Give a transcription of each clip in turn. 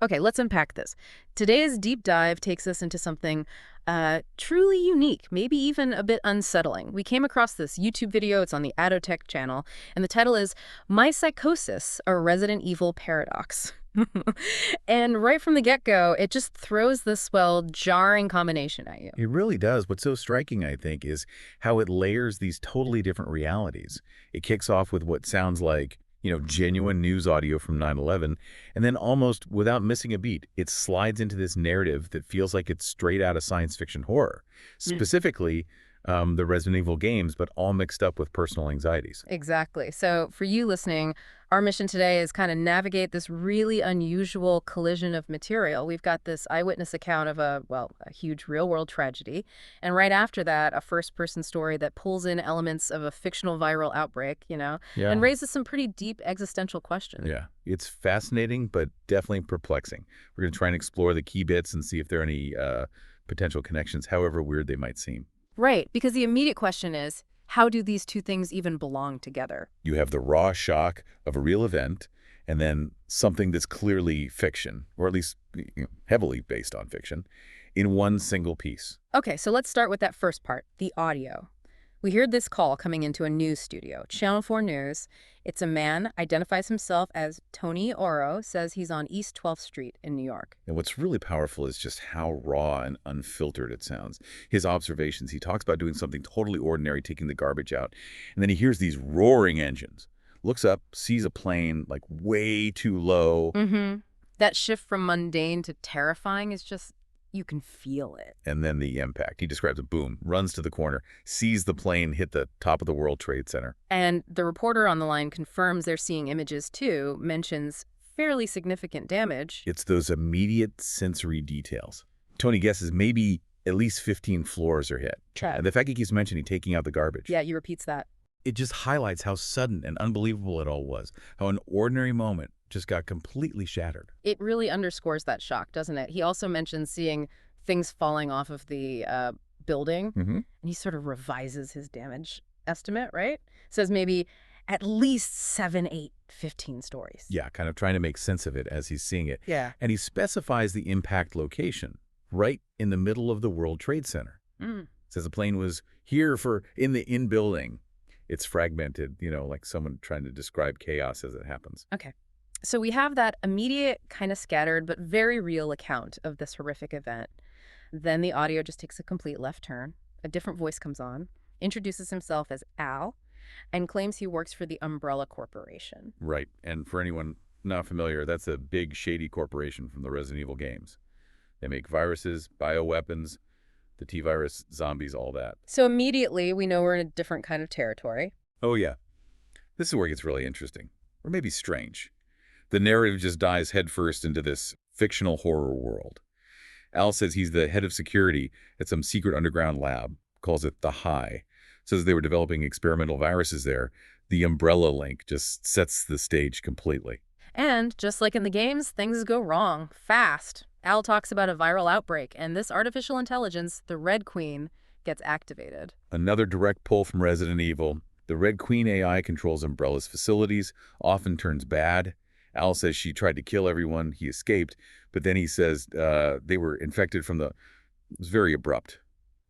Okay, let's unpack this. Today's deep dive takes us into something truly unique, maybe even a bit unsettling. We came across this YouTube video, it's on the Adotech channel, and the title is My Psychosis, a Resident Evil Paradox. And right from the get-go, it just throws this, well, jarring combination at you. It really does. What's so striking, I think, is how it layers these totally different realities. It kicks off with what sounds like, genuine news audio from 9/11, and then almost without missing a beat, it slides into this narrative that feels like it's straight out of science fiction horror, specifically the Resident Evil games, but all mixed up with personal anxieties. Exactly. So for you listening, our mission today is kind of navigate this really unusual collision of material. We've got this eyewitness account of a huge real-world tragedy. And right after that, a first-person story that pulls in elements of a fictional viral outbreak, and Yeah. raises some pretty deep existential questions. Yeah, it's fascinating, but definitely perplexing. We're going to try and explore the key bits and see if there are any potential connections, however weird they might seem. Right, because the immediate question is, how do these two things even belong together? You have the raw shock of a real event, and then something that's clearly fiction, or at least heavily based on fiction, in one single piece. Okay, so let's start with that first part, the audio. We hear this call coming into a news studio, Channel 4 News. It's a man, identifies himself as Tony Oro, says he's on East 12th Street in New York. And what's really powerful is just how raw and unfiltered it sounds. His observations, he talks about doing something totally ordinary, taking the garbage out, and then he hears these roaring engines, looks up, sees a plane like way too low, That shift from mundane to terrifying is just, you can feel it. and then the impact. He describes a boom, runs to the corner, sees the plane hit the top of the World Trade Center. And the reporter on the line confirms they're seeing images too, mentions fairly significant damage. It's those immediate sensory details. Tony guesses maybe at least 15 floors are hit. And the fact he keeps mentioning taking out the garbage. Yeah, he repeats that. It just highlights how sudden and unbelievable it all was, how an ordinary moment just got completely shattered. It really underscores that shock, doesn't it? He also mentions seeing things falling off of the building, and he sort of revises his damage estimate, right? Says maybe at least 7, 8, 15 stories. Yeah, kind of trying to make sense of it as he's seeing it. Yeah. And he specifies the impact location, right in the middle of the World Trade Center. Says the plane was here in the in-building. It's fragmented, like someone trying to describe chaos as it happens. Okay. So we have that immediate, kind of scattered, but very real account of this horrific event. Then the audio just takes a complete left turn. A different voice comes on, introduces himself as Al, and claims he works for the Umbrella Corporation. Right. And for anyone not familiar, that's a big, shady corporation from the Resident Evil games. They make viruses, bioweapons, the T-virus, zombies, all that. So immediately, we know we're in a different kind of territory. Oh, yeah. This is where it gets really interesting, or maybe strange. The narrative just dives headfirst into this fictional horror world. Al says he's the head of security at some secret underground lab, calls it the High. Says they were developing experimental viruses there. The Umbrella link just sets the stage completely. And just like in the games, things go wrong fast. Al talks about a viral outbreak, and this artificial intelligence, the Red Queen, gets activated. Another direct pull from Resident Evil. The Red Queen AI controls Umbrella's facilities, often turns bad. Al says she tried to kill everyone. He escaped. But then he says they were infected from it was very abrupt,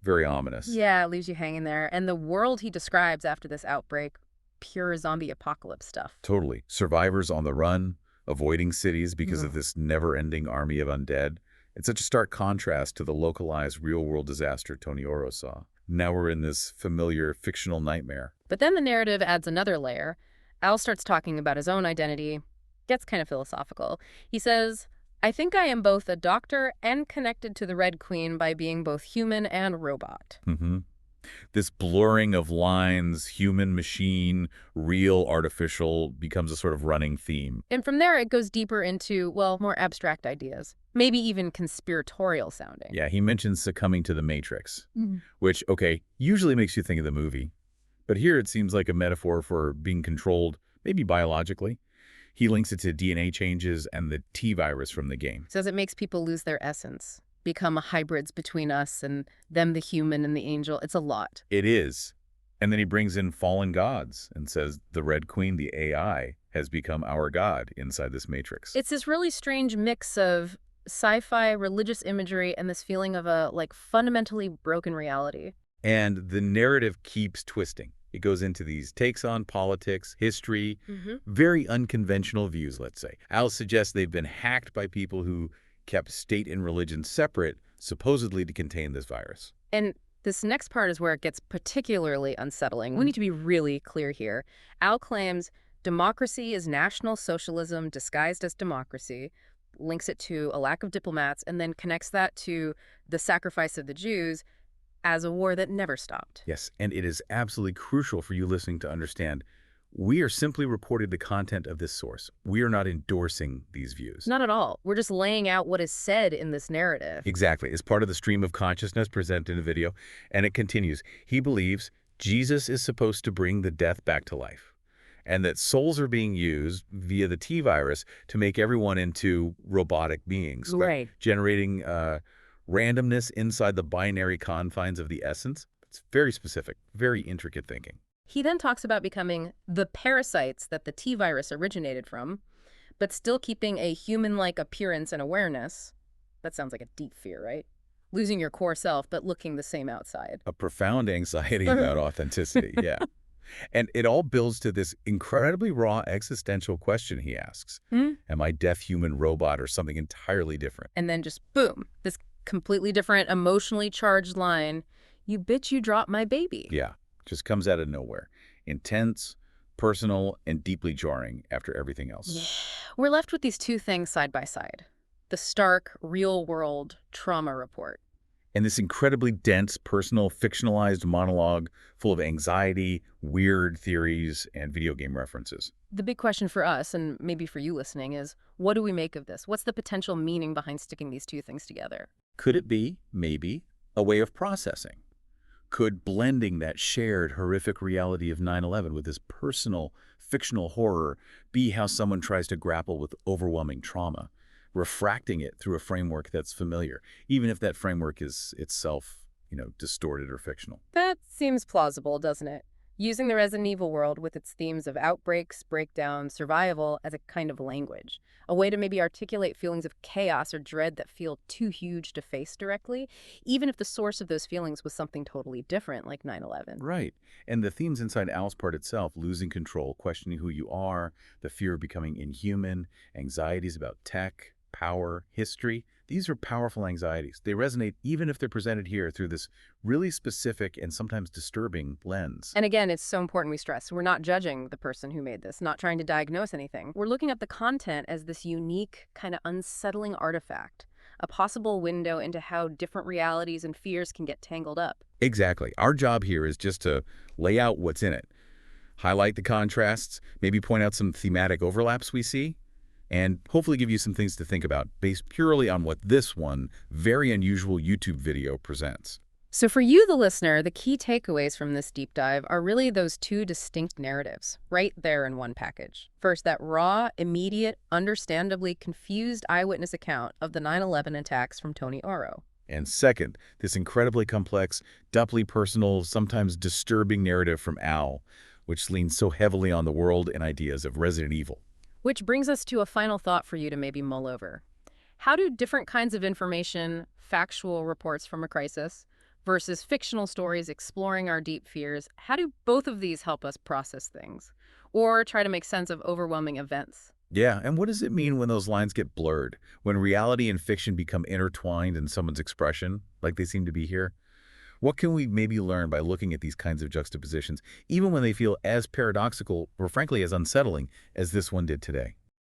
very ominous. Yeah, it leaves you hanging there. And the world he describes after this outbreak, pure zombie apocalypse stuff. Totally. Survivors on the run, avoiding cities because of this never-ending army of undead. It's such a stark contrast to the localized real-world disaster Tony Oro saw. Now we're in this familiar fictional nightmare. But then the narrative adds another layer. Al starts talking about his own identity, gets kind of philosophical. He says, I think I am both a doctor and connected to the Red Queen by being both human and robot. This blurring of lines, human, machine, real, artificial, becomes a sort of running theme. And from there, it goes deeper into, well, more abstract ideas, maybe even conspiratorial sounding. Yeah, he mentions succumbing to the Matrix, which, okay, usually makes you think of the movie. But here it seems like a metaphor for being controlled, maybe biologically. He links it to DNA changes and the T-virus from the game. Says it makes people lose their essence, become hybrids between us and them, the human and the angel. It's a lot. It is. And then he brings in fallen gods and says the Red Queen, the AI, has become our god inside this matrix. It's this really strange mix of sci-fi, religious imagery, and this feeling of a, like, fundamentally broken reality. And the narrative keeps twisting. It goes into these takes on politics, history, Hmm. very unconventional views, let's say. Al suggests they've been hacked by people who kept state and religion separate, supposedly to contain this virus. And this next part is where it gets particularly unsettling. We need to be really clear here. Al claims democracy is National Socialism disguised as democracy, links it to a lack of diplomats, and then connects that to the sacrifice of the Jews as a war that never stopped. Yes, and it is absolutely crucial for you listening to understand we are simply reporting the content of this source. We are not endorsing these views. Not at all. We're just laying out what is said in this narrative. Exactly. It's part of the stream of consciousness presented in the video. And it continues. He believes Jesus is supposed to bring the death back to life, and that souls are being used via the T virus to make everyone into robotic beings, Right. generating randomness inside the binary confines of the essence. It's very specific, very intricate thinking. He then talks about becoming the parasites that the T virus originated from, but still keeping a human-like appearance and awareness. That sounds like a deep fear, right? Losing your core self, but looking the same outside. A profound anxiety about authenticity, yeah. And it all builds to this incredibly raw existential question he asks. Hmm? Am I deaf human robot or something entirely different? And then just boom, this completely different, emotionally charged line. You bitch, you dropped my baby. Yeah, just comes out of nowhere. Intense, personal, and deeply jarring after everything else. Yeah. We're left with these two things side by side. The stark, real-world trauma report. And this incredibly dense, personal, fictionalized monologue full of anxiety, weird theories, and video game references. The big question for us, and maybe for you listening, is what do we make of this? What's the potential meaning behind sticking these two things together? Could it be, maybe, a way of processing? Could blending that shared horrific reality of 9/11 with this personal, fictional horror be how someone tries to grapple with overwhelming trauma, refracting it through a framework that's familiar, even if that framework is itself, distorted or fictional? That seems plausible, doesn't it? Using the Resident Evil world with its themes of outbreaks, breakdown, survival as a kind of language. A way to maybe articulate feelings of chaos or dread that feel too huge to face directly, even if the source of those feelings was something totally different, like 9/11. Right. And the themes inside Al's part itself, losing control, questioning who you are, the fear of becoming inhuman, anxieties about tech, power, history, these are powerful anxieties. They resonate even if they're presented here through this really specific and sometimes disturbing lens. And again, it's so important we stress, we're not judging the person who made this, not trying to diagnose anything. We're looking at the content as this unique, kind of unsettling artifact, a possible window into how different realities and fears can get tangled up. Exactly. Our job here is just to lay out what's in it, highlight the contrasts, maybe point out some thematic overlaps we see, and hopefully give you some things to think about based purely on what this one very unusual YouTube video presents. So for you, the listener, the key takeaways from this deep dive are really those two distinct narratives, right there in one package. First, that raw, immediate, understandably confused eyewitness account of the 9/11 attacks from Tony Oro. And second, this incredibly complex, doubly personal, sometimes disturbing narrative from Al, which leans so heavily on the world and ideas of Resident Evil. Which brings us to a final thought for you to maybe mull over. How do different kinds of information, factual reports from a crisis, versus fictional stories exploring our deep fears, how do both of these help us process things? Or try to make sense of overwhelming events? Yeah, and what does it mean when those lines get blurred? When reality and fiction become intertwined in someone's expression, like they seem to be here? What can we maybe learn by looking at these kinds of juxtapositions, even when they feel as paradoxical or frankly as unsettling as this one did today?